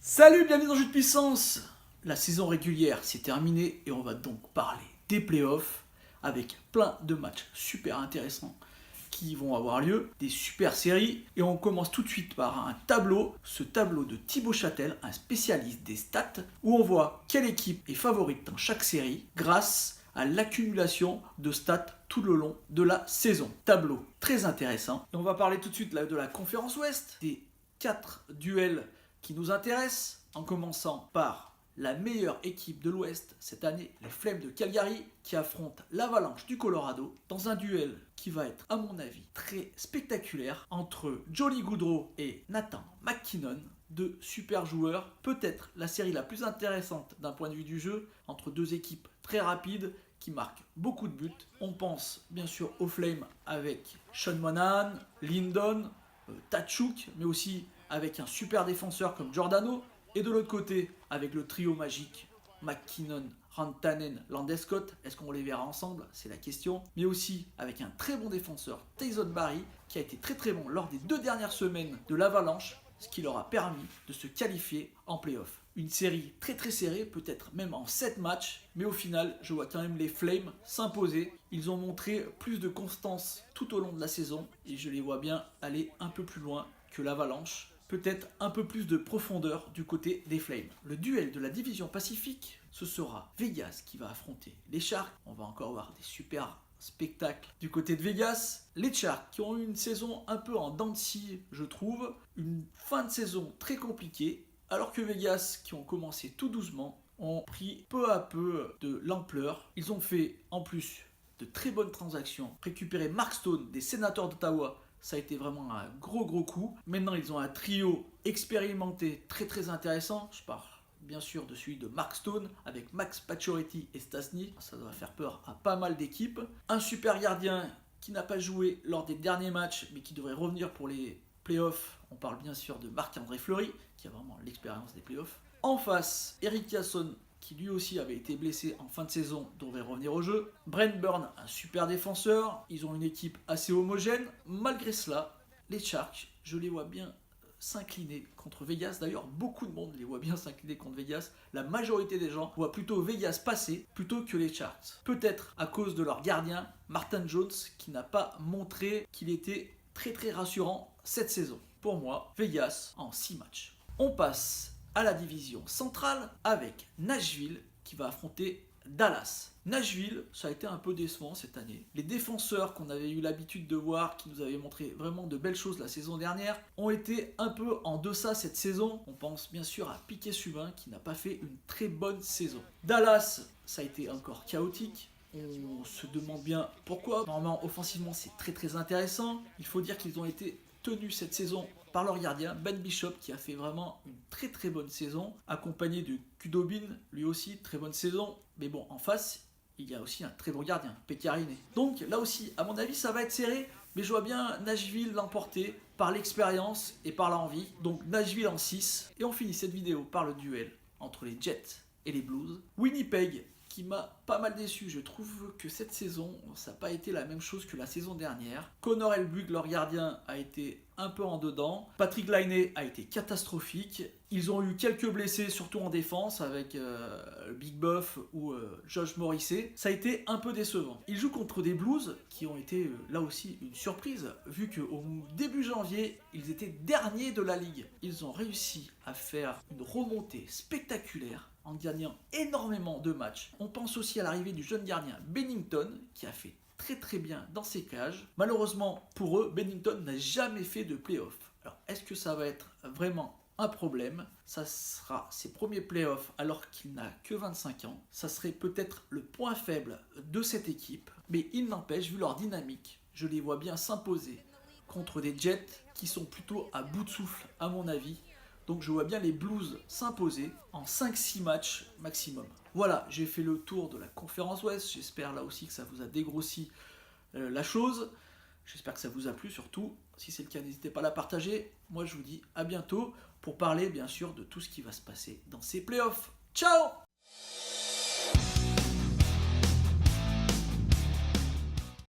Salut, bienvenue dans Jeu de puissance. La saison régulière s'est terminée et on va donc parler des playoffs avec plein de matchs super intéressants qui vont avoir lieu, des super séries. Et on commence tout de suite par un tableau, ce tableau de Thibaut Châtel, un spécialiste des stats, où on voit quelle équipe est favorite dans chaque série grâce à l'accumulation de stats tout le long de la saison. Tableau très intéressant. Et on va parler tout de suite de la conférence Ouest, des 4 duels qui nous intéressent, en commençant par la meilleure équipe de l'Ouest cette année, les Flames de Calgary, qui affrontent l'Avalanche du Colorado, dans un duel qui va être, à mon avis, très spectaculaire, entre Johnny Gaudreau et Nathan MacKinnon, deux super joueurs, peut-être la série la plus intéressante d'un point de vue du jeu, entre deux équipes très rapides, qui marquent beaucoup de buts. On pense bien sûr aux Flames avec Sean Monahan, Lindon, Tkachuk, mais aussi avec un super défenseur comme Giordano, et de l'autre côté, avec le trio magique MacKinnon, Rantanen, Landeskog. Est-ce qu'on les verra ensemble? C'est la question. Mais aussi avec un très bon défenseur, Tyson Barrie, qui a été très bon lors des 2 dernières semaines de l'Avalanche, ce qui leur a permis de se qualifier en play-off. Une série très serrée, peut-être même en 7 matchs, mais au final, je vois quand même les Flames s'imposer. Ils ont montré plus de constance tout au long de la saison, et je les vois bien aller un peu plus loin que l'Avalanche. Peut-être un peu plus de profondeur du côté des Flames. Le duel de la division Pacifique, ce sera Vegas qui va affronter les Sharks. On va encore voir des super spectacles du côté de Vegas. Les Sharks qui ont eu une saison un peu en dents de scie, je trouve. Une fin de saison très compliquée. Alors que Vegas, qui ont commencé tout doucement, ont pris peu à peu de l'ampleur. Ils ont fait en plus de très bonnes transactions. Récupérer Mark Stone des Sénateurs d'Ottawa. Ça a été vraiment un gros coup. Maintenant, ils ont un trio expérimenté très intéressant. Je parle bien sûr de celui de Mark Stone avec Max Pacioretty et Stastny. Ça doit faire peur à pas mal d'équipes. Un super gardien qui n'a pas joué lors des derniers matchs, mais qui devrait revenir pour les playoffs. On parle bien sûr de Marc-André Fleury, qui a vraiment l'expérience des playoffs. En face, Erik Karlsson, qui lui aussi avait été blessé en fin de saison, devrait revenir au jeu. Brent Burns, un super défenseur. Ils ont une équipe assez homogène. Malgré cela, les Sharks, je les vois bien s'incliner contre Vegas. D'ailleurs, beaucoup de monde les voit bien s'incliner contre Vegas. La majorité des gens voient plutôt Vegas passer plutôt que les Sharks. Peut-être à cause de leur gardien, Martin Jones, qui n'a pas montré qu'il était très rassurant cette saison. Pour moi, Vegas en 6 matchs. On passe à la division centrale avec Nashville qui va affronter Dallas. Nashville, ça a été un peu décevant cette année. Les défenseurs qu'on avait eu l'habitude de voir, qui nous avaient montré vraiment de belles choses la saison dernière, ont été un peu en deçà cette saison. On pense bien sûr à Piquet-Subban qui n'a pas fait une très bonne saison. Dallas, ça a été encore chaotique. On se demande bien pourquoi. Normalement, offensivement, c'est très intéressant. Il faut dire qu'ils ont été tenus cette saison par leur gardien, Ben Bishop, qui a fait vraiment une très bonne saison, accompagné de Kudobin, lui aussi, très bonne saison. Mais bon, en face, il y a aussi un très bon gardien, Pekkarinen. Donc là aussi, à mon avis, ça va être serré, mais je vois bien Nashville l'emporter par l'expérience et par l'envie. Donc Nashville en 6. Et on finit cette vidéo par le duel entre les Jets et les Blues. Winnipeg, qui m'a pas mal déçu. Je trouve que cette saison, ça n'a pas été la même chose que la saison dernière. Connor Hellebuyck, leur gardien, a été un peu en dedans. Patrick Laine a été catastrophique. Ils ont eu quelques blessés, surtout en défense, avec Big Buff ou Josh Morrissey. Ça a été un peu décevant. Ils jouent contre des Blues qui ont été là aussi une surprise, vu qu'au début janvier, ils étaient derniers de la ligue. Ils ont réussi à faire une remontée spectaculaire en gagnant énormément de matchs. On pense aussi à l'arrivée du jeune gardien Binnington, qui a fait très bien dans ses cages. Malheureusement pour eux, Binnington n'a jamais fait de play-off. Alors est-ce que ça va être vraiment un problème? Ça sera ses premiers playoffs alors qu'il n'a que 25 ans. Ça serait peut-être le point faible de cette équipe. Mais il n'empêche, vu leur dynamique, je les vois bien s'imposer contre des Jets qui sont plutôt à bout de souffle à mon avis. Donc je vois bien les Blues s'imposer en 5-6 matchs maximum. Voilà, j'ai fait le tour de la conférence Ouest. J'espère là aussi que ça vous a dégrossi la chose. J'espère que ça vous a plu surtout. Si c'est le cas, n'hésitez pas à la partager. Moi je vous dis à bientôt pour parler bien sûr de tout ce qui va se passer dans ces playoffs. Ciao!